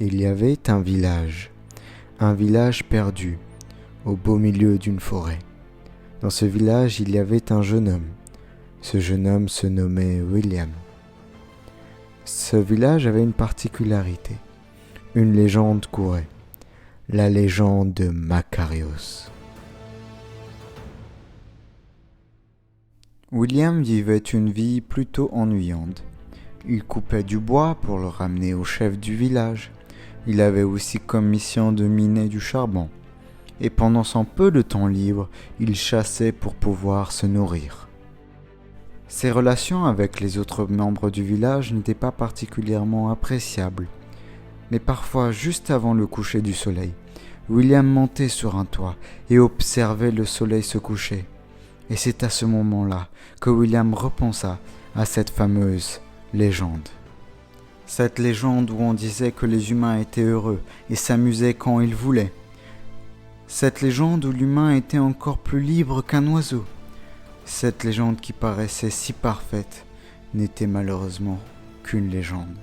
Il y avait un village perdu, au beau milieu d'une forêt. Dans ce village, il y avait un jeune homme. Ce jeune homme se nommait William. Ce village avait une particularité. Une légende courait. La légende de Makarios. William vivait une vie plutôt ennuyante. Il coupait du bois pour le ramener au chef du village. Il avait aussi comme mission de miner du charbon. Et pendant son peu de temps libre, il chassait pour pouvoir se nourrir. Ses relations avec les autres membres du village n'étaient pas particulièrement appréciables. Mais parfois, juste avant le coucher du soleil, William montait sur un toit et observait le soleil se coucher. Et c'est à ce moment-là que William repensa à cette fameuse légende. Cette légende où on disait que les humains étaient heureux et s'amusaient quand ils voulaient. Cette légende où l'humain était encore plus libre qu'un oiseau. Cette légende qui paraissait si parfaite n'était malheureusement qu'une légende.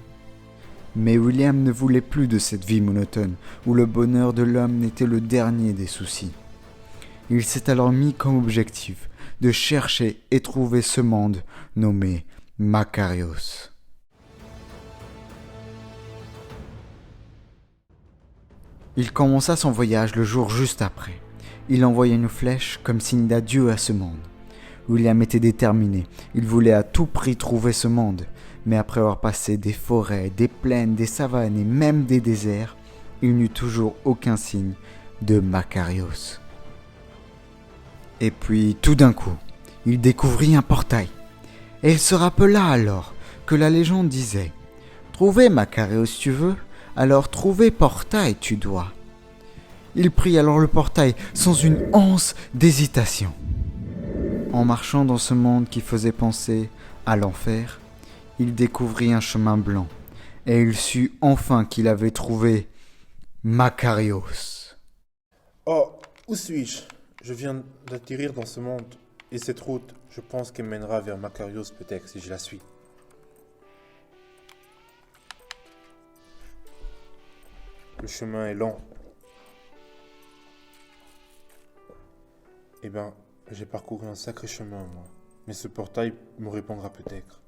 Mais William ne voulait plus de cette vie monotone où le bonheur de l'homme n'était le dernier des soucis. Il s'est alors mis comme objectif de chercher et trouver ce monde nommé Makarios. Il commença son voyage le jour juste après. Il envoya une flèche comme signe d'adieu à ce monde. William était déterminé. Il voulait à tout prix trouver ce monde. Mais après avoir passé des forêts, des plaines, des savanes et même des déserts, il n'eut toujours aucun signe de Makarios. Et puis, tout d'un coup, il découvrit un portail. Et il se rappela alors que la légende disait « Trouver Makarios tu veux, alors trouver portail tu dois ». Il prit alors le portail sans une once d'hésitation. En marchant dans ce monde qui faisait penser à l'enfer, il découvrit un chemin blanc et il sut enfin qu'il avait trouvé Makarios. Oh, où suis-je? Je viens d'atterrir dans ce monde. Et cette route, je pense qu'elle mènera vers Makarios peut-être si je la suis. Le chemin est lent. Eh ben, j'ai parcouru un sacré chemin, moi. Mais ce portail me répondra peut-être.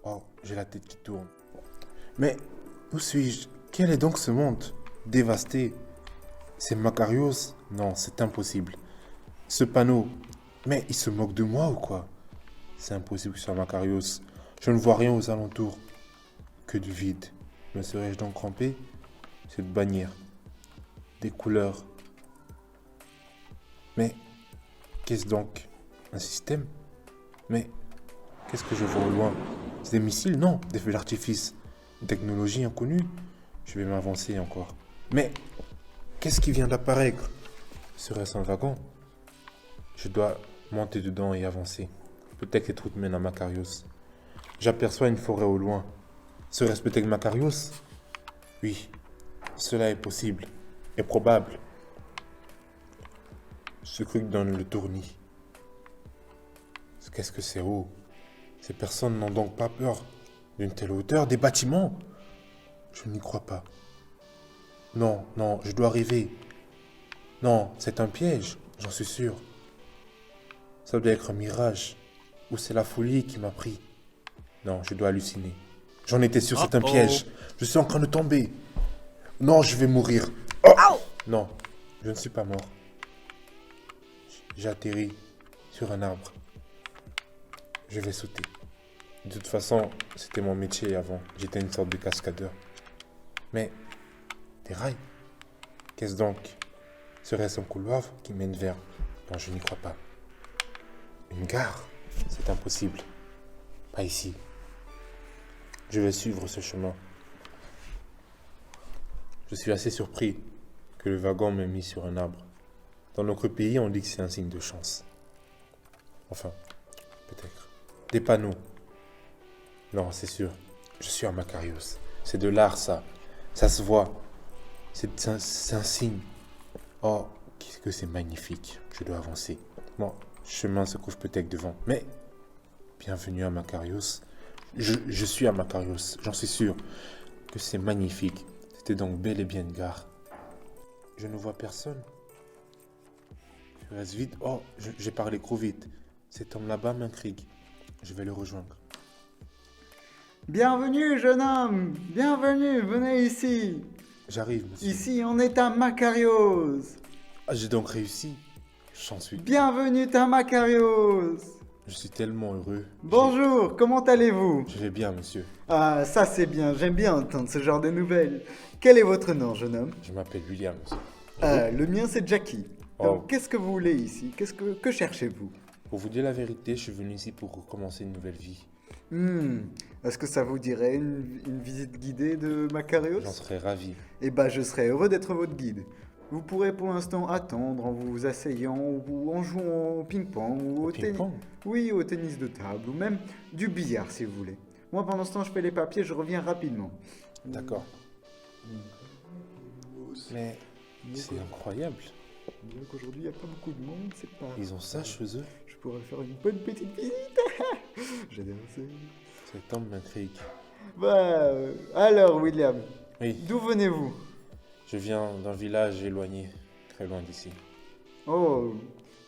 Oh, j'ai la tête qui tourne. Mais, où suis-je? Quel est donc ce monde? Dévasté. C'est Makarios? Non, c'est impossible. Ce panneau, mais il se moque de moi ou quoi? C'est impossible que ce soit Makarios. Je ne vois rien aux alentours. Que du vide. Me serais-je donc trompé? Cette bannière. Des couleurs. Mais, qu'est-ce donc? Un système? Mais, qu'est-ce que je vois au loin? C'est des missiles? Non, des feux d'artifice. Une technologie inconnue? Je vais m'avancer encore. Mais, qu'est-ce qui vient d'apparaître? Serait-ce un wagon? Je dois monter dedans et avancer. Peut-être que cette route mène à Makarios. J'aperçois une forêt au loin. Serait-ce peut-être Makarios? Oui, cela est possible et probable. Ce truc donne le tournis. Qu'est-ce que c'est haut? Ces personnes n'ont donc pas peur d'une telle hauteur? Des bâtiments? Je n'y crois pas. Non, non, je dois rêver. Non, c'est un piège, j'en suis sûr. Ça doit être un mirage. Ou c'est la folie qui m'a pris. Non, je dois halluciner. J'en étais sûr, c'est un piège. Je suis en train de tomber. Non, je vais mourir. Oh! Non, je ne suis pas mort. J'ai atterri sur un arbre. Je vais sauter. De toute façon, c'était mon métier avant. J'étais une sorte de cascadeur. Mais, des rails? Qu'est-ce donc? Serait-ce un couloir qui mène vers... Non, je n'y crois pas. Une gare? C'est impossible. Pas ici. Je vais suivre ce chemin. Je suis assez surpris que le wagon m'ait mis sur un arbre. Dans notre pays, on dit que c'est un signe de chance. Enfin, peut-être. Des panneaux. Non, c'est sûr. Je suis à Makarios. C'est de l'art, ça. Ça se voit. C'est un signe. Oh, qu'est-ce que c'est magnifique. Je dois avancer. Bon, le chemin se trouve peut-être devant. Mais, bienvenue à Makarios. Je suis à Makarios. J'en suis sûr que c'est magnifique. C'était donc bel et bien une gare. Je ne vois personne. Je reste vite. Oh, j'ai parlé trop vite. Cet homme là-bas m'intrigue. Je vais le rejoindre. Bienvenue, jeune homme. Bienvenue, venez ici. J'arrive, monsieur. Ici, on est à Makarios. Ah, j'ai donc réussi. J'en suis. Bienvenue à Makarios. Je suis tellement heureux. Bonjour, comment allez-vous? Je vais bien, monsieur. Ah, ça c'est bien, j'aime bien entendre ce genre de nouvelles. Quel est votre nom, jeune homme? Je m'appelle William, monsieur. Le mien c'est Jackie. Donc, Oh. qu'est-ce que vous voulez ici? Que cherchez-vous? Pour vous dire la vérité, je suis venu ici pour recommencer une nouvelle vie. Est-ce que ça vous dirait une visite guidée de Makarios? J'en serais ravi. Eh ben, je serais heureux d'être votre guide. Vous pourrez pour l'instant attendre en vous asseyant ou en jouant au ping-pong ou au tennis. Ping-pong? Oui, au tennis de table ou même du billard si vous voulez. Moi, pendant ce temps, je fais les papiers, je reviens rapidement. D'accord. Mais c'est incroyable. Bien qu'aujourd'hui, il n'y a pas beaucoup de monde, c'est pas... Ils ont ça chez eux. Je pourrais faire une bonne petite visite. J'adore ça. Cet homme m'intrigue. Bah, alors, William, Oui, d'où venez-vous? je viens d'un village éloigné, très loin d'ici. Oh,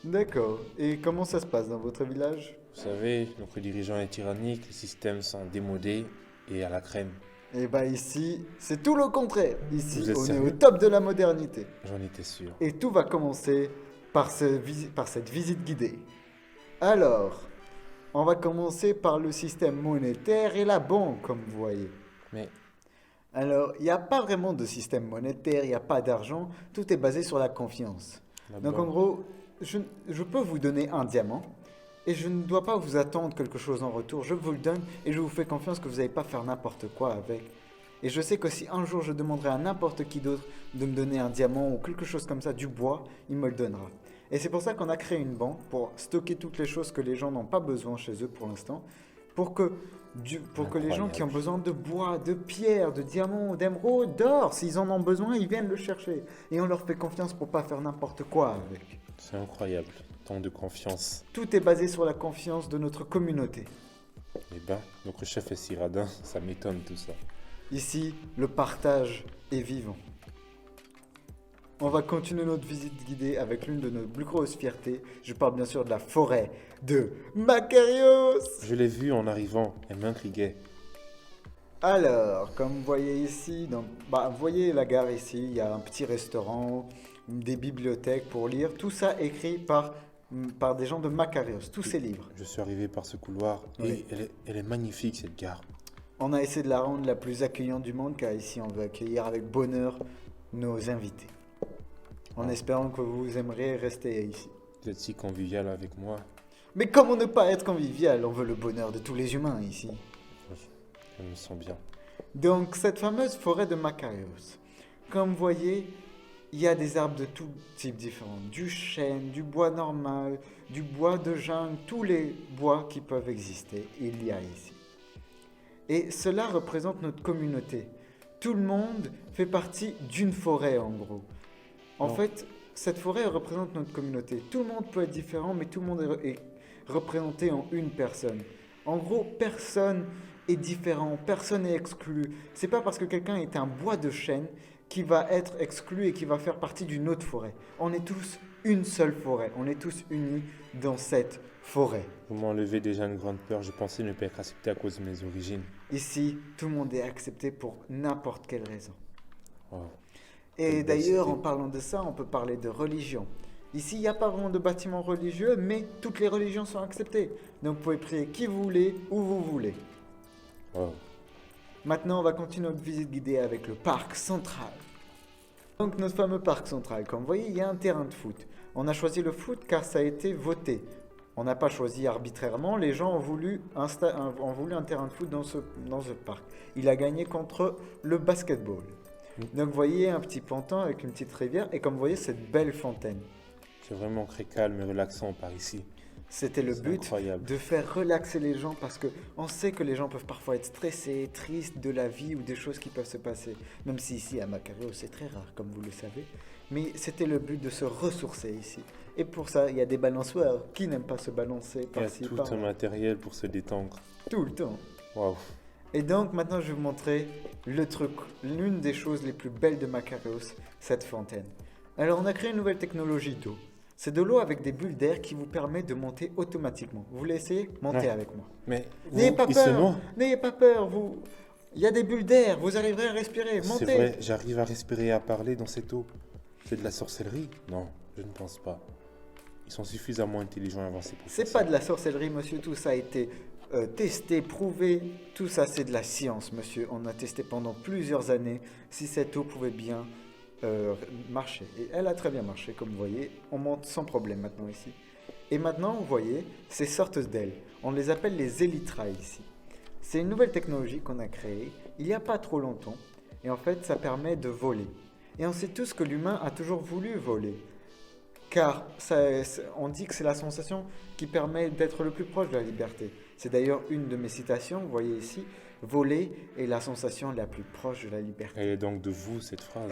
d'accord. Et comment ça se passe dans votre village? Vous savez, notre dirigeant est tyrannique, les systèmes sont démodés et à la crème. Eh ben ici, c'est tout le contraire. Ici, Vous êtes on est sérieux? au top de la modernité. J'en étais sûr. Et tout va commencer par cette visite guidée. Alors, on va commencer par le système monétaire et la banque, comme vous voyez. Mais Alors, il n'y a pas vraiment de système monétaire, il n'y a pas d'argent, tout est basé sur la confiance. Donc en banque- gros, je peux vous donner un diamant et je ne dois pas vous attendre quelque chose en retour. Je vous le donne et je vous fais confiance que vous n'allez pas faire n'importe quoi avec. Et je sais que si un jour je demanderai à n'importe qui d'autre de me donner un diamant ou quelque chose comme ça, du bois, il me le donnera. Et c'est pour ça qu'on a créé une banque pour stocker toutes les choses que les gens n'ont pas besoin chez eux pour l'instant, pour que les gens qui ont Incroyable. besoin de bois, de pierres, de diamants, d'émeraudes, d'or, s'ils en ont besoin, ils viennent le chercher. Et on leur fait confiance pour pas faire n'importe quoi avec. C'est incroyable, tant de confiance. Tout est basé sur la confiance de notre communauté. Eh ben, notre chef est si radin, ça m'étonne tout ça. Ici, le partage est vivant. On va continuer notre visite guidée avec l'une de nos plus grosses fiertés. Je parle bien sûr de la forêt de Makarios. Je l'ai vue en arrivant, elle m'intriguait. Alors, comme vous voyez ici, vous voyez la gare ici, il y a un petit restaurant, des bibliothèques pour lire. Tout ça écrit par des gens de Makarios, tous ces livres. Je suis arrivé par ce couloir Oui. et elle est magnifique cette gare. On a essayé de la rendre la plus accueillante du monde, car ici on veut accueillir avec bonheur nos invités. En espérant que vous aimeriez rester ici. Vous êtes si convivial avec moi. Mais comment ne pas être convivial? On veut le bonheur de tous les humains ici. Je me sens bien. Donc, cette fameuse forêt de Makarios. Comme vous voyez, il y a des arbres de tout type différents. Du chêne, du bois normal, du bois de jungle, tous les bois qui peuvent exister, il y a ici. Et cela représente notre communauté. Tout le monde fait partie d'une forêt, en gros. En Non. fait, cette forêt représente notre communauté. Tout le monde peut être différent, mais tout le monde est représenté en une personne. En gros, personne est différent, personne n'est exclu. C'est pas parce que quelqu'un est un bois de chêne qui va être exclu et qui va faire partie d'une autre forêt. On est tous une seule forêt. On est tous unis dans cette forêt. Vous m'enlevez déjà une grande peur, je pensais ne pas être accepté à cause de mes origines. Ici, tout le monde est accepté pour n'importe quelle raison. Wow. Et Quelle belle d'ailleurs, cité. en parlant de ça, on peut parler de religion. Ici, il n'y a pas vraiment de bâtiments religieux, mais toutes les religions sont acceptées. Donc, vous pouvez prier qui vous voulez, où vous voulez. Wow. Maintenant, on va continuer notre visite guidée avec le parc central. Donc, notre fameux parc central, comme vous voyez, il y a un terrain de foot. On a choisi le foot car ça a été voté. On n'a pas choisi arbitrairement, les gens ont voulu un terrain de foot dans ce parc. Il a gagné contre le basketball. Donc, vous voyez un petit ponton avec une petite rivière et comme vous voyez, cette belle fontaine. C'est vraiment très calme et relaxant par ici. C'était le C'est but incroyable. de faire relaxer les gens parce que on sait que les gens peuvent parfois être stressés, tristes de la vie ou des choses qui peuvent se passer. Même si ici à Makarios c'est très rare comme vous le savez. Mais c'était le but de se ressourcer ici. Et pour ça, il y a des balançoires. Qui n'aime pas se balancer Il y a par-ci, tout par-là? un matériel pour se détendre. Tout le temps. Waouh. Et donc maintenant je vais vous montrer l'une des choses les plus belles de Makarios, cette fontaine. Alors on a créé une nouvelle technologie d'eau. C'est de l'eau avec des bulles d'air qui vous permet de monter automatiquement. Vous voulez essayer? Montez Ouais. avec moi. Mais N'ayez pas il se peur, noie. n'ayez pas peur, il y a des bulles d'air, vous arriverez à respirer, C'est montez. vrai, j'arrive à respirer et à parler dans cette eau. C'est de la sorcellerie? Non, je ne pense pas. Ils sont suffisamment intelligents et avancés pour faire C'est ça. pas de la sorcellerie, monsieur, tout ça a été testé, prouvé, tout ça c'est de la science, monsieur. On a testé pendant plusieurs années si cette eau pouvait bien marcher. Et elle a très bien marché, comme vous voyez. On monte sans problème maintenant ici. Et maintenant, vous voyez, ces sortes d'ailes, on les appelle les elytras ici. C'est une nouvelle technologie qu'on a créée il n'y a pas trop longtemps. Et en fait, ça permet de voler. Et on sait tous que l'humain a toujours voulu voler. Car on dit que c'est la sensation qui permet d'être le plus proche de la liberté. C'est d'ailleurs une de mes citations, vous voyez ici, voler est la sensation la plus proche de la liberté. Elle est donc de vous, cette phrase.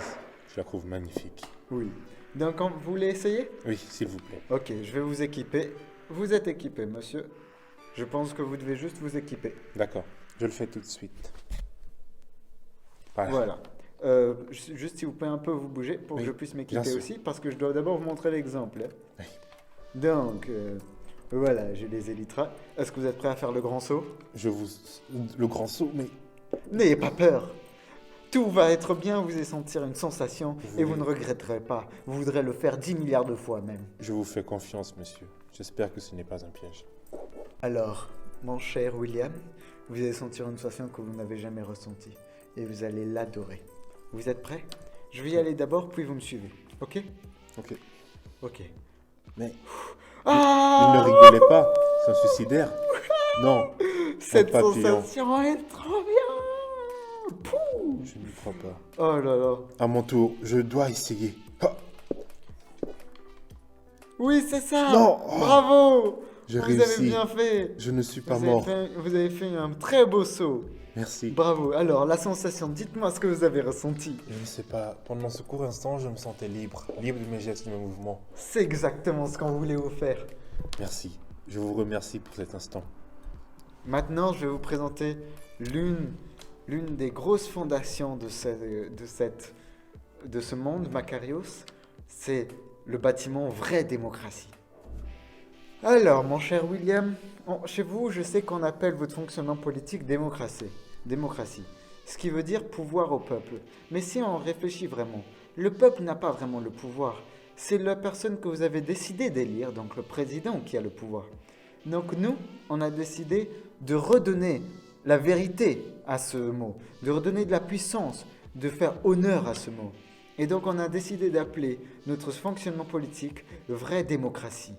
Je la trouve magnifique. Oui. Donc, vous voulez essayer? Oui, s'il vous plaît. Ok, je vais vous équiper. Vous êtes équipé, monsieur. Je pense que vous devez juste vous équiper. D'accord, je le fais tout de suite. Voilà. Juste si vous pouvez un peu vous bouger pour que Oui, je puisse bien m'équiper sûr. aussi, parce que je dois d'abord vous montrer l'exemple. Oui. Donc, voilà, j'ai les elytras. Est-ce que vous êtes prêts à faire le grand saut? Le grand saut, mais N'ayez pas peur. Tout va être bien, vous allez sentir une sensation et vous Oui. ne regretterez pas. Vous voudrez le faire 10 milliards de fois même. je vous fais confiance, monsieur. J'espère que ce n'est pas un piège. Alors, mon cher William, vous allez sentir une sensation que vous n'avez jamais ressentie et vous allez l'adorer. Vous êtes prêts? Je vais y aller d'abord, puis vous me suivez. Ok? Ok. Ok. Mais Ah! il ne rigolait pas. C'est un suicidaire. Non, Cette papillon. sensation est trop bien! Pouh! je n'y crois pas. Oh là là. À mon tour, je dois essayer. Ah, Oui, c'est ça! Non! Bravo! J'ai Vous réussi. avez bien fait! Je ne suis pas Vous mort. vous avez fait un très beau saut. Merci. Bravo. Alors, la sensation, dites-moi ce que vous avez ressenti. Je ne sais pas. Pendant ce court instant, je me sentais libre. Libre de mes gestes et de mes mouvements. C'est exactement ce qu'on voulait vous faire. Merci. Je vous remercie pour cet instant. Maintenant, je vais vous présenter l'une des grosses fondations de ce monde, Makarios. C'est le bâtiment Vraie Démocratie. Alors, mon cher William, chez vous, je sais qu'on appelle votre fonctionnement politique démocratie, ce qui veut dire pouvoir au peuple. Mais si on réfléchit vraiment, le peuple n'a pas vraiment le pouvoir. C'est la personne que vous avez décidé d'élire, donc le président, qui a le pouvoir. Donc nous, on a décidé de redonner la vérité à ce mot, de redonner de la puissance, de faire honneur à ce mot. Et donc on a décidé d'appeler notre fonctionnement politique Vraie Démocratie.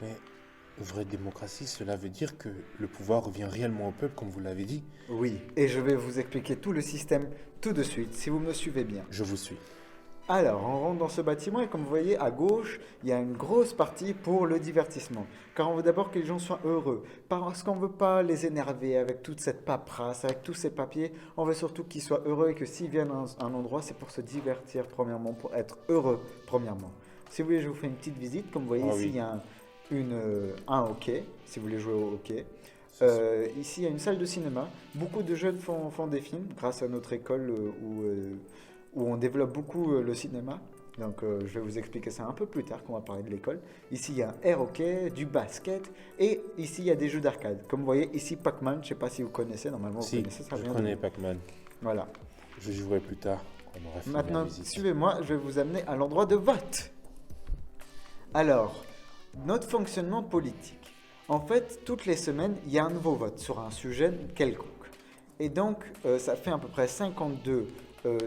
Mais vraie démocratie, cela veut dire que le pouvoir revient réellement au peuple, comme vous l'avez dit. Oui, et je vais vous expliquer tout le système tout de suite, si vous me suivez bien. Je vous suis. Alors, on rentre dans ce bâtiment et comme vous voyez, à gauche, il y a une grosse partie pour le divertissement. Car on veut d'abord que les gens soient heureux. Parce qu'on ne veut pas les énerver avec toute cette paperasse, avec tous ces papiers. On veut surtout qu'ils soient heureux et que s'ils viennent à un endroit, c'est pour se divertir premièrement, pour être heureux premièrement. Si vous voulez, je vous fais une petite visite. Comme vous voyez, ici, oui. il y a un hockey, si vous voulez jouer au hockey. Ici, il y a une salle de cinéma. Beaucoup de jeunes font des films grâce à notre école où on développe beaucoup le cinéma. Donc, je vais vous expliquer ça un peu plus tard quand on va parler de l'école. Ici, il y a un air hockey, du basket et ici, il y a des jeux d'arcade. Comme vous voyez, ici, Pac-Man, je ne sais pas si vous connaissez, normalement vous Si, connaissez, ça je vient connais Pac-Man. Voilà. Je jouerai plus tard, quand on aura fini Maintenant, la visite. suivez-moi, je vais vous amener à l'endroit de vote. Alors, notre fonctionnement politique. En fait, toutes les semaines, il y a un nouveau vote sur un sujet quelconque. Et donc, ça fait à peu près 52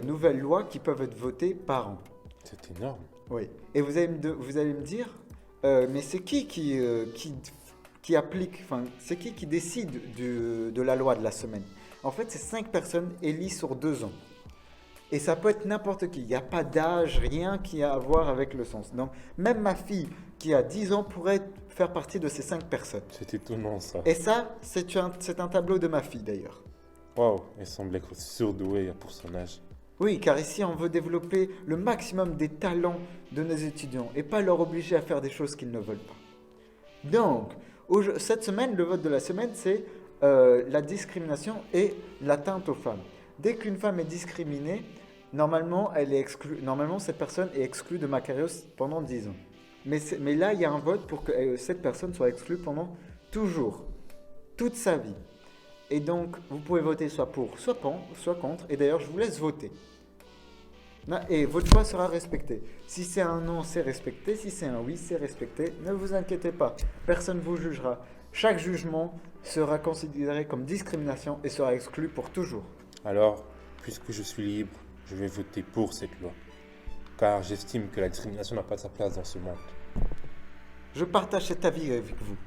nouvelles lois qui peuvent être votées par an. C'est énorme. Oui. Et vous allez me dire, mais c'est qui applique, enfin, c'est qui décide de la loi de la semaine? En fait, c'est 5 personnes élies sur 2 ans. Et ça peut être n'importe qui. Il n'y a pas d'âge, rien qui a à voir avec le sens. Donc, même ma fille qui a 10 ans pourrait faire partie de ces 5 personnes. C'est étonnant ça. Et ça, c'est un tableau de ma fille d'ailleurs. Waouh, elle semble être surdouée pour son âge. Oui, car ici, on veut développer le maximum des talents de nos étudiants et pas leur obliger à faire des choses qu'ils ne veulent pas. Donc, cette semaine, le vote de la semaine, c'est la discrimination et l'atteinte aux femmes. Dès qu'une femme est discriminée, normalement, normalement, cette personne est exclue de Macarios pendant 10 ans. Mais là, il y a un vote pour que cette personne soit exclue pendant toujours, toute sa vie. Et donc, vous pouvez voter soit pour, soit contre. Et d'ailleurs, je vous laisse voter. Et votre choix sera respecté. Si c'est un non, c'est respecté. Si c'est un oui, c'est respecté. Ne vous inquiétez pas. Personne ne vous jugera. Chaque jugement sera considéré comme discrimination et sera exclu pour toujours. Alors, puisque je suis libre, je vais voter pour cette loi. Car j'estime que la discrimination n'a pas sa place dans ce monde. Je partage cet avis avec vous.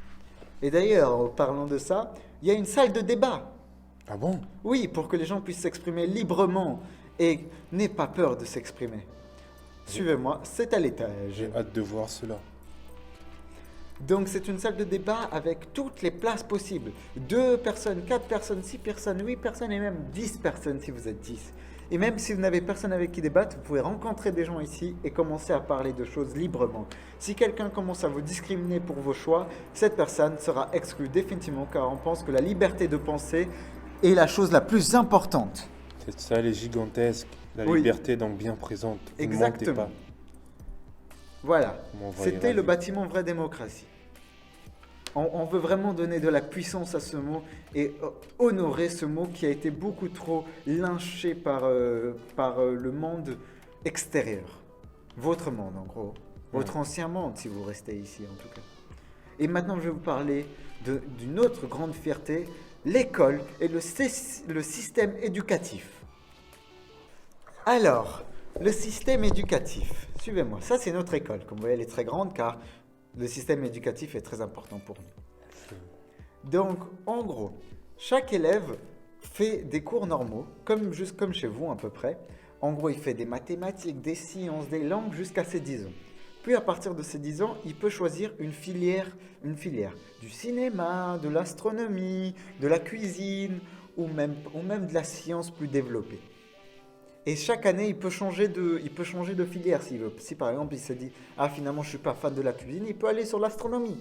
Et d'ailleurs, en parlant de ça, il y a une salle de débat. Ah bon? Oui, pour que les gens puissent s'exprimer librement et n'aient pas peur de s'exprimer. Suivez-moi, c'est à l'étage. J'ai hâte de voir cela. Donc c'est une salle de débat avec toutes les places possibles. 2 personnes, 4 personnes, 6 personnes, 8 personnes et même 10 personnes si vous êtes 10. Et même si vous n'avez personne avec qui débattre, vous pouvez rencontrer des gens ici et commencer à parler de choses librement. Si quelqu'un commence à vous discriminer pour vos choix, cette personne sera exclue définitivement car on pense que la liberté de penser est la chose la plus importante. Cette salle est gigantesque. La Oui. liberté est donc bien présente. Vous ne mentez Exactement. pas. Voilà, Comment on va y c'était le arriver. bâtiment vraie démocratie. On veut vraiment donner de la puissance à ce mot et honorer ce mot qui a été beaucoup trop lynché par le monde extérieur. Votre monde en gros. Votre ancien monde si vous restez ici en tout cas. Et maintenant je vais vous parler d'une autre grande fierté, l'école et le système éducatif. Alors, le système éducatif, suivez-moi, ça c'est notre école, comme vous voyez elle est très grande car le système éducatif est très important pour nous. Donc, en gros, chaque élève fait des cours normaux, juste comme chez vous à peu près. En gros, il fait des mathématiques, des sciences, des langues jusqu'à ses 10 ans. Puis à partir de ses 10 ans, il peut choisir une filière du cinéma, de l'astronomie, de la cuisine ou même de la science plus développée. Et chaque année, il peut changer de filière s'il veut. Si par exemple, il se dit « Ah, finalement, je ne suis pas fan de la cuisine », il peut aller sur l'astronomie.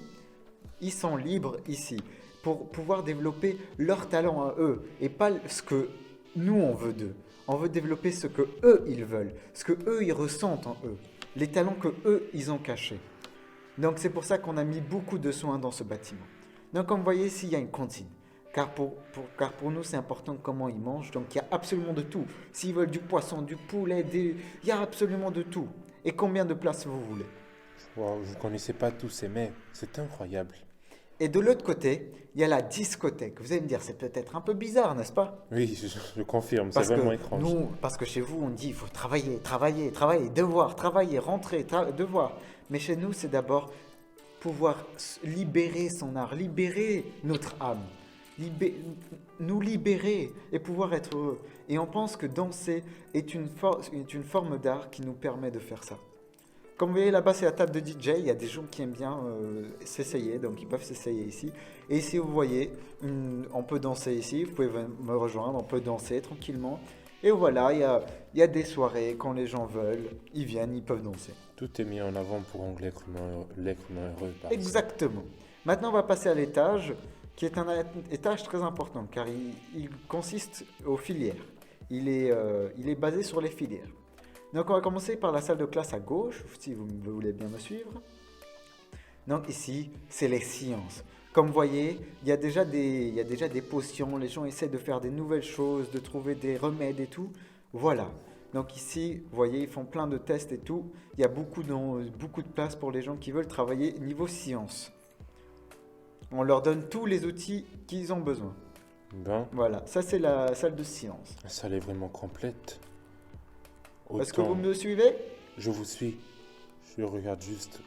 Ils sont libres ici pour pouvoir développer leur talent à eux et pas ce que nous, on veut d'eux. On veut développer ce que eux, ils veulent, ce que eux, ils ressentent en eux, les talents que eux, ils ont cachés. Donc, c'est pour ça qu'on a mis beaucoup de soins dans ce bâtiment. Donc, comme vous voyez ici, il y a une cantine. Car pour nous, c'est important comment ils mangent. Donc, il y a absolument de tout. S'ils veulent du poisson, du poulet, il y a absolument de tout. Et combien de places vous voulez? Wow, je ne connaissais pas tous ces mets. C'est incroyable. Et de l'autre côté, il y a la discothèque. Vous allez me dire, c'est peut-être un peu bizarre, n'est-ce pas? Oui, je confirme. C'est vraiment étrange. Parce que chez vous, on dit, il faut travailler, devoir, travailler, rentrer, devoir. Mais chez nous, c'est d'abord pouvoir libérer son art, libérer notre âme. Nous libérer et pouvoir être heureux. Et on pense que danser est une forme d'art qui nous permet de faire ça. Comme vous voyez là-bas, c'est la table de DJ. Il y a des gens qui aiment bien s'essayer, donc ils peuvent s'essayer ici. Et ici, vous voyez, on peut danser ici. Vous pouvez me rejoindre, on peut danser tranquillement. Et voilà, il y a des soirées, quand les gens veulent, ils viennent, ils peuvent danser. Tout est mis en avant pour rendre l'être humain heureux. Par Exactement. Maintenant, on va passer à l'étage, qui est un étage très important, car il consiste aux filières. Il est basé sur les filières. Donc on va commencer par la salle de classe à gauche, si vous voulez bien me suivre. Donc ici, c'est les sciences. Comme vous voyez, il y a déjà des potions, les gens essaient de faire des nouvelles choses, de trouver des remèdes et tout. Voilà. Donc ici, vous voyez, ils font plein de tests et tout. Il y a beaucoup de place pour les gens qui veulent travailler niveau science. On leur donne tous les outils qu'ils ont besoin. Ben, Voilà, ça c'est la salle de science. la salle est vraiment complète. Est-ce que vous Autant- me suivez? Je vous suis. Je regarde juste.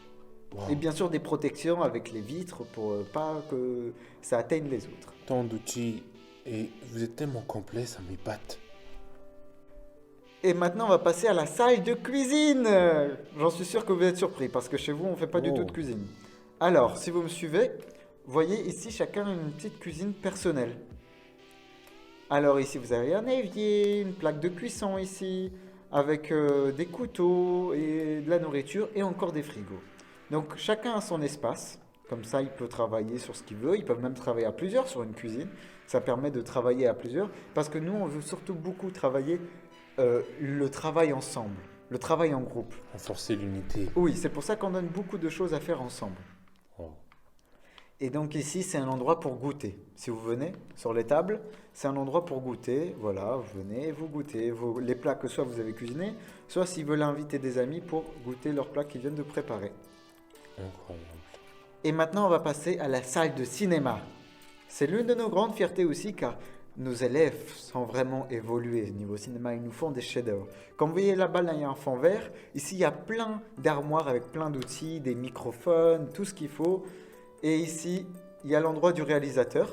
Wow. Et bien sûr des protections avec les vitres pour pas que ça atteigne les autres. Tant d'outils. Et vous êtes tellement complet, ça m'épate. Et maintenant on va passer à la salle de cuisine. J'en suis sûr que vous êtes surpris parce que chez vous on fait pas du tout de cuisine. Alors si vous me suivez, voyez ici chacun une petite cuisine personnelle. Alors ici vous avez un évier, une plaque de cuisson ici, avec des couteaux et de la nourriture et encore des frigos. Donc chacun a son espace, Comme ça, il peut travailler sur ce qu'il veut. Ils peuvent même travailler à plusieurs sur une cuisine. Ça permet de travailler à plusieurs. Parce que nous, on veut surtout beaucoup travailler le travail ensemble, le travail en groupe. Renforcer l'unité. Oui, c'est pour ça qu'on donne beaucoup de choses à faire ensemble. Wow. Et donc ici, c'est un endroit pour goûter. Si vous venez sur les tables, c'est un endroit pour goûter. Voilà, vous venez, vous goûtez les plats que soit vous avez cuisinés, soit s'ils veulent inviter des amis pour goûter leurs plats qu'ils viennent de préparer. Incroyable. Et maintenant, on va passer à la salle de cinéma. C'est l'une de nos grandes fiertés aussi, car nos élèves sont vraiment évolués niveau cinéma. Ils nous font des chefs-d'œuvre. Comme vous voyez là-bas, là, il y a un fond vert. Ici, il y a plein d'armoires avec plein d'outils, des microphones, tout ce qu'il faut. Et ici, il y a l'endroit du réalisateur.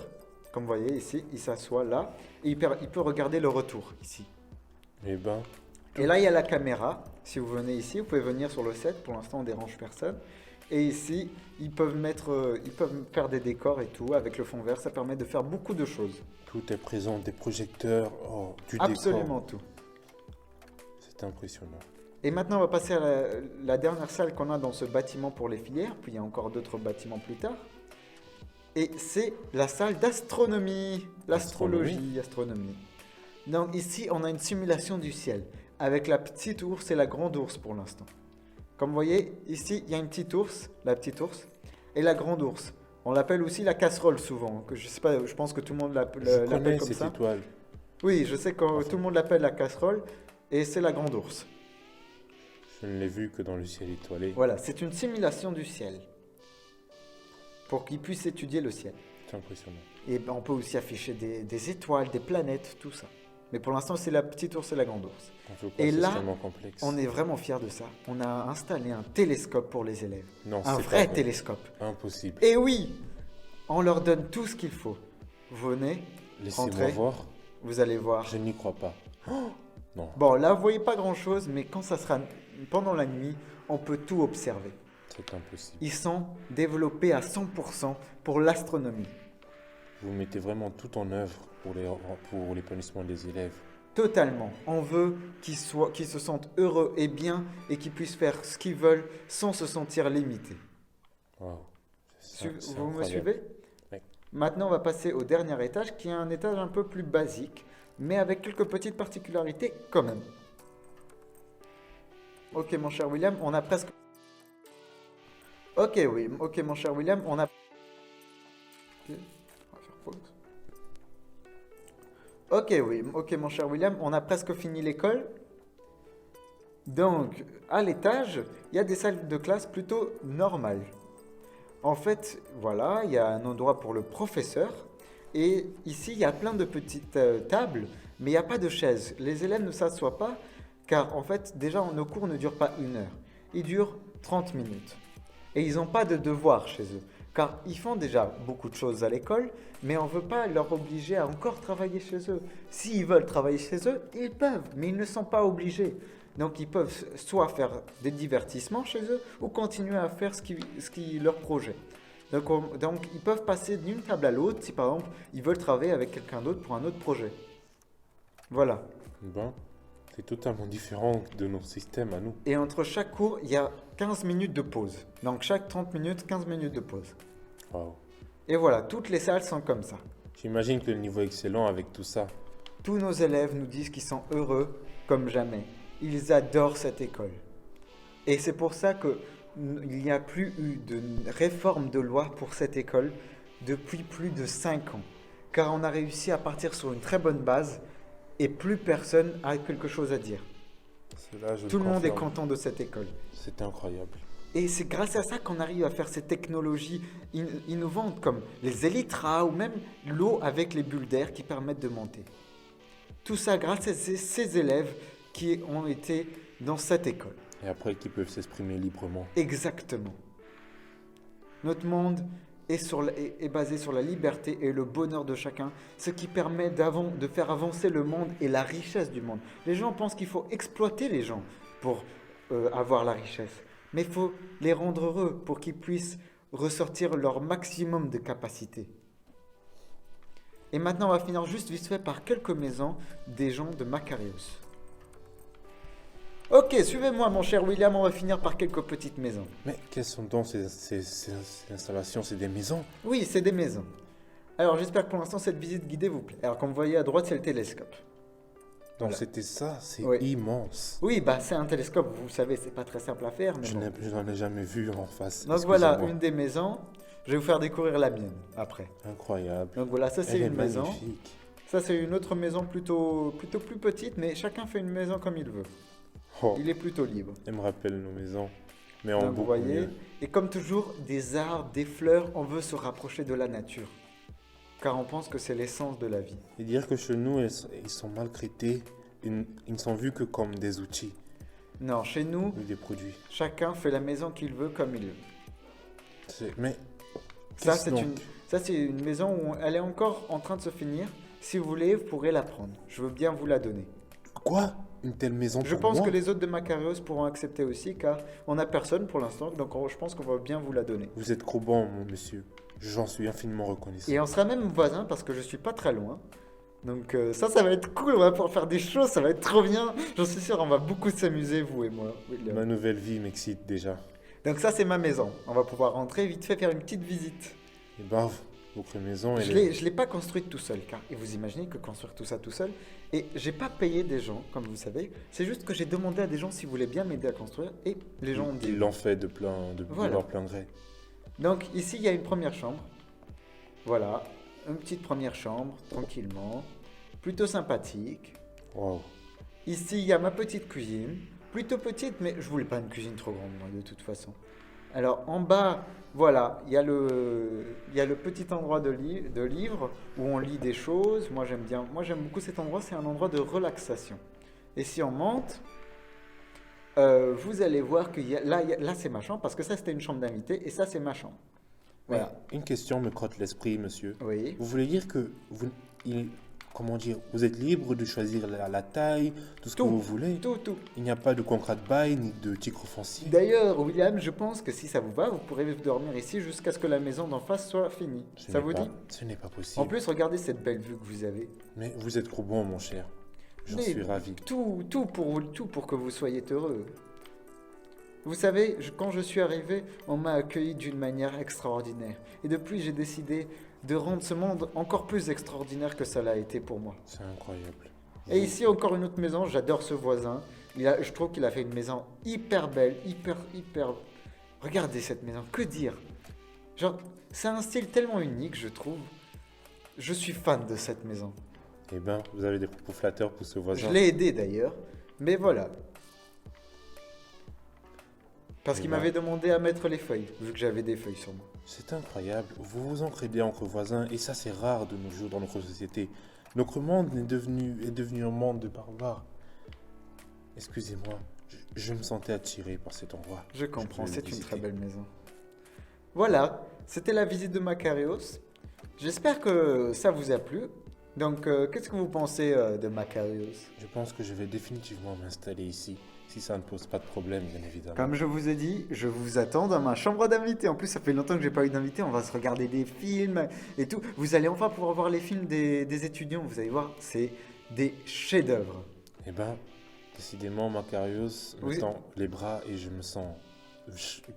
Comme vous voyez ici, il s'assoit là. Et il peut regarder le retour ici. Eh ben, Et là, il y a la caméra. Si vous venez ici, vous pouvez venir sur le set. Pour l'instant, on ne dérange personne. Et ici, ils peuvent faire des décors et tout avec le fond vert. Ça permet de faire beaucoup de choses. tout est présent, des projecteurs, du Absolument décor. tout. C'est impressionnant. Et maintenant, on va passer à la dernière salle qu'on a dans ce bâtiment pour les filières. Puis il y a encore d'autres bâtiments plus tard. Et c'est la salle d'astronomie. L'astrologie, astronomie. Donc ici, on a une simulation du ciel. Avec la petite ours et la grande ours pour l'instant. Comme vous voyez, ici, il y a une petite ours, la petite ours, et la grande ours. On l'appelle aussi la casserole souvent. Que je sais pas, je pense que tout le monde l'appelle Je connais comme cette ça. étoile. Oui, je sais que tout le monde l'appelle la casserole, et c'est la grande ours. Je ne l'ai vu que dans le ciel étoilé. Voilà, c'est une simulation du ciel. Pour qu'ils puissent étudier le ciel. C'est impressionnant. Et ben, on peut aussi afficher des étoiles, des planètes, tout ça. Mais pour l'instant, c'est la petite ours et la grande ours. Je crois Et que là, c'est tellement complexe. On est vraiment fiers de ça. On a installé un télescope pour les élèves. Non, Un c'est vrai pas vrai. télescope. Impossible. Et oui, on leur donne tout ce qu'il faut. Venez, Laissez-moi rentrez, voir. vous allez voir. Je n'y crois pas. Non, Bon, là, vous voyez pas grand-chose, mais quand ça sera pendant la nuit, on peut tout observer. c'est impossible. Ils sont développés à 100% pour l'astronomie. Vous mettez vraiment tout en œuvre pour l'épanouissement des élèves. Totalement. On veut qu'ils se sentent heureux et bien et qu'ils puissent faire ce qu'ils veulent sans se sentir limités. Waouh. C'est Vous me incroyable. suivez? Oui. Maintenant, on va passer au dernier étage qui est un étage un peu plus basique, mais avec quelques petites particularités quand même. Ok, mon cher William, on a presque... Ok, oui, ok, mon cher William, on a... Ok, on va faire pause. Ok, oui, ok, mon cher William, on a presque fini l'école. Donc, à l'étage, il y a des salles de classe plutôt normales. En fait, voilà, il y a un endroit pour le professeur. Et ici, il y a plein de petites tables, mais il n'y a pas de chaises. Les élèves ne s'assoient pas, car en fait, déjà, nos cours ne durent pas 1 heure. Ils durent 30 minutes. Et ils n'ont pas de devoirs chez eux, car ils font déjà beaucoup de choses à l'école, mais on ne veut pas leur obliger à encore travailler chez eux. S'ils veulent travailler chez eux, ils peuvent, mais ils ne sont pas obligés. Donc ils peuvent soit faire des divertissements chez eux, ou continuer à faire ce qui est leur projet. Donc ils peuvent passer d'une table à l'autre, si par exemple ils veulent travailler avec quelqu'un d'autre pour un autre projet. Voilà. Ben, c'est totalement différent de nos systèmes à nous. Et entre chaque cours, il y a 15 minutes de pause. Donc chaque 30 minutes, 15 minutes de pause. Waouh. Et voilà, toutes les salles sont comme ça. J'imagine que le niveau est excellent avec tout ça. Tous nos élèves nous disent qu'ils sont heureux comme jamais. Ils adorent cette école. Et c'est pour ça qu'il n'y a plus eu de réforme de loi pour cette école depuis plus de 5 ans. Car on a réussi à partir sur une très bonne base et plus personne a quelque chose à dire. Cela, je Tout le monde est confirme. content de cette école. C'était incroyable. Et c'est grâce à ça qu'on arrive à faire ces technologies innovantes comme les élytras ou même l'eau avec les bulles d'air qui permettent de monter. Tout ça grâce à ces élèves qui ont été dans cette école. Et après, qui peuvent s'exprimer librement. Exactement. Notre monde est basé sur la liberté et le bonheur de chacun, ce qui permet de faire avancer le monde et la richesse du monde. Les gens pensent qu'il faut exploiter les gens pour avoir la richesse. Mais il faut les rendre heureux pour qu'ils puissent ressortir leur maximum de capacité. Et maintenant, on va finir juste vite fait par quelques maisons des gens de Macarius. Ok, suivez-moi, mon cher William, on va finir par quelques petites maisons. Mais quelles sont donc ces installations? C'est des maisons? Oui, c'est des maisons. Alors, j'espère que pour l'instant, cette visite guidée vous plaît. Alors, comme vous voyez à droite, c'est le télescope. Donc Voilà. c'était ça, c'est Oui. immense. Oui, bah, c'est un télescope, vous savez, c'est pas très simple à faire, mais bon. Je n'en ai jamais vu en face. Donc voilà, Excusez-moi. une des maisons. Je vais vous faire découvrir la mienne après. Incroyable. Donc voilà, ça c'est Elle est une maison. magnifique. Ça c'est une autre maison plutôt plus petite, mais chacun fait une maison comme il veut. Oh, Il est plutôt libre. elle me rappelle nos maisons, mais en Donc vous beaucoup voyez, mieux. et comme toujours, des arbres, des fleurs, on veut se rapprocher de la nature. Car on pense que c'est l'essence de la vie. Et dire que chez nous, ils sont maltraités, ils ne sont vus que comme des outils Non, chez nous, ou des produits. chacun fait la maison qu'il veut comme il veut. Mais Ça qu'est-ce c'est donc? une maison où elle est encore en train de se finir. Si vous voulez, vous pourrez la prendre. Je veux bien vous la donner. Quoi? Une telle maison Je pour pense moi? que les autres de Macarios pourront accepter aussi, car on n'a personne pour l'instant, donc je pense qu'on va bien vous la donner. Vous êtes trop bon, mon monsieur. J'en suis infiniment reconnaissant. Et on sera même voisins parce que je suis pas très loin. Donc ça va être cool, on va pouvoir faire des choses, ça va être trop bien. J'en suis sûr, on va beaucoup s'amuser, vous et moi, William. Ma nouvelle vie m'excite déjà. Donc ça, c'est ma maison. On va pouvoir rentrer vite fait faire une petite visite. Et ben, votre maison, elle Je l'ai pas construite tout seul, car et vous imaginez que construire tout ça tout seul. Et j'ai pas payé des gens, comme vous savez. C'est juste que j'ai demandé à des gens s'ils voulaient bien m'aider à construire, et les gens ont dit. ils l'ont fait de Voilà. leur plein gré. Donc ici, il y a une première chambre. Voilà, une petite première chambre, tranquillement, plutôt sympathique. Wow. Ici, il y a ma petite cuisine, plutôt petite, mais je voulais pas une cuisine trop grande, moi, de toute façon. Alors en bas, voilà, il y a le petit endroit de livres où on lit des choses. Moi j'aime beaucoup cet endroit, c'est un endroit de relaxation. Et si on monte, vous allez voir que là c'est ma chambre, parce que ça c'était une chambre d'invité, et ça c'est ma chambre. Voilà. Mais une question me crotte l'esprit, monsieur. Oui. Vous voulez dire que comment dire, vous êtes libre de choisir la taille, tout ce que Tout. vous voulez? Tout. Il n'y a pas de contrat de bail ni de titre foncier. D'ailleurs, William, je pense que si ça vous va, vous pourrez dormir ici jusqu'à ce que la maison d'en face soit finie. Ça vous dit? Ce n'est pas possible. En plus, regardez cette belle vue que vous avez. Mais vous êtes trop bon, mon cher. J'en Mais suis ravi. Tout pour que vous soyez heureux. Vous savez, quand je suis arrivé, on m'a accueilli d'une manière extraordinaire. Et depuis, j'ai décidé de rendre ce monde encore plus extraordinaire que ça l'a été pour moi. C'est incroyable. Et ici, encore une autre maison, j'adore ce voisin. Je trouve qu'il a fait une maison hyper belle, hyper... Regardez cette maison, que dire? Genre, c'est un style tellement unique, je trouve. Je suis fan de cette maison. Eh ben, vous avez des propos flatteurs pour ce voisin. Je l'ai aidé d'ailleurs, mais voilà. Parce Eh qu'il ben. m'avait demandé à mettre les feuilles, vu que j'avais des feuilles sur moi. C'est incroyable. Vous vous entraidez entre voisins et ça, c'est rare de nos jours dans notre société. Notre monde est devenu un monde de barbares. Excusez-moi, je me sentais attiré par cet endroit. Je comprends, peux le c'est une visiter. très belle maison. Voilà, c'était la visite de Macarios. J'espère que ça vous a plu. Donc, qu'est-ce que vous pensez de Macarios? Je pense que je vais définitivement m'installer ici, si ça ne pose pas de problème, bien évidemment. Comme je vous ai dit, je vous attends dans ma chambre d'invité. En plus, ça fait longtemps que j'ai pas eu d'invité. On va se regarder des films et tout. Vous allez enfin pouvoir voir les films des étudiants. Vous allez voir, c'est des chefs-d'œuvre. Eh ben, décidément, Macarios me Oui. tend les bras et je me sens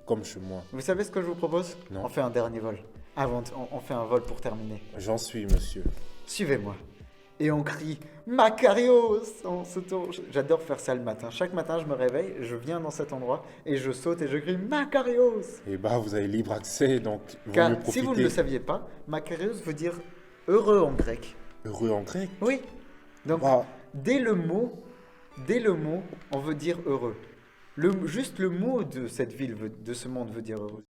comme chez moi. Vous savez ce que je vous propose? Non. On fait un dernier vol. On fait un vol pour terminer. J'en suis, monsieur. Suivez-moi. Et on crie Macarios. On se tourne. J'adore faire ça le matin. Chaque matin, je me réveille, je viens dans cet endroit et je saute et je crie Macarios. Eh ben, vous avez libre accès, donc vaut Car mieux si profiter. vous ne le saviez pas, Macarios veut dire heureux en grec. Heureux en grec. Oui. Donc, Bah, dès le mot, on veut dire heureux. Juste le mot de cette ville, de ce monde veut dire heureux.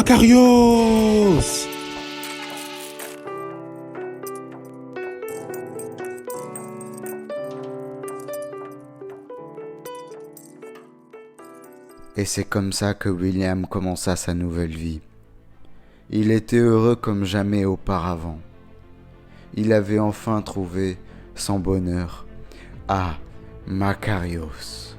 Macarios! Et c'est comme ça que William commença sa nouvelle vie. Il était heureux comme jamais auparavant. Il avait enfin trouvé son bonheur à Macarios.